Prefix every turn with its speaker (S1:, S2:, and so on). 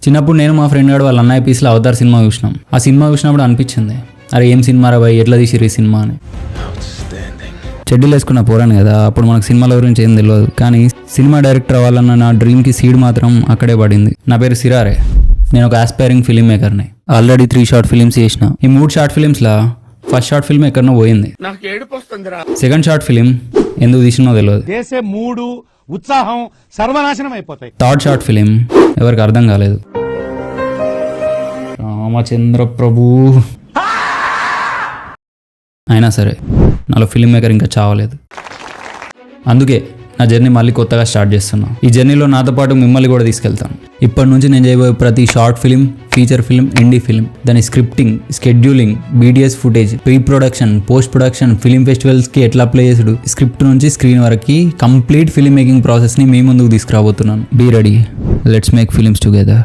S1: చిన్నప్పుడు నేను మా ఫ్రెండ్ గారు వాళ్ళ అన్నయ్య పీస్లో అవతార్ సినిమా చూసినాం. ఆ సినిమా చూసినప్పుడు అనిపించింది, అరే ఏం సినిమా రా భయ్, ఎట్లా తీసిరు ఈ సినిమా అని. చెడ్డీలు వేసుకున్న పోరాను కదా, అప్పుడు మనకు సినిమాల గురించి ఏం తెలియదు. కానీ సినిమా డైరెక్టర్ అవ్వాలన్న నా డ్రీమ్కి సీడ్ మాత్రం అక్కడే పడింది. నా పేరు సిరారే, నేను ఒక ఆస్పైరింగ్ ఫిలిం మేకర్ని. ఆల్రెడీ 3 షార్ట్ ఫిలిమ్స్ చేసిన. ఈ 3 షార్ట్ ఫిలిమ్స్లో ఫస్ట్ షార్ట్ ఫిల్మ్ ఎక్కడనో పోయింది. సెకండ్ షార్ట్ ఫిలిం ఎందుకు తీసినో తెలియదు.
S2: చేసే మూడు ఉత్సాహం సర్వనాశనం అయిపోతాయి.
S1: థర్డ్ షార్ట్ ఫిలిం ఎవరికి అర్థం కాలేదు. రామచంద్ర ప్రభు. అయినా సరే నాలో ఫిలిం మేకర్ ఇంకా చావలేదు. అందుకే నా జర్నీ మళ్ళీ కొత్తగా స్టార్ట్ చేస్తున్నా. ఈ జర్నీలో నాతో పాటు మిమ్మల్ని కూడా తీసుకెళ్తాను. ఇప్పటి నుంచి నేను చేయబోయే ప్రతి short film, feature film, indie film, దాని scripting, scheduling, BTS footage, pre production, post production, film ఫెస్టివల్స్కి ఎట్లా అప్లై చేసుడు, స్క్రిప్ట్ నుంచి స్క్రీన్ వరకు కంప్లీట్ ఫిలిం మేకింగ్ ప్రాసెస్ని మీ ముందుకు తీసుకురాబోతున్నాను. Be ready, let's make films together.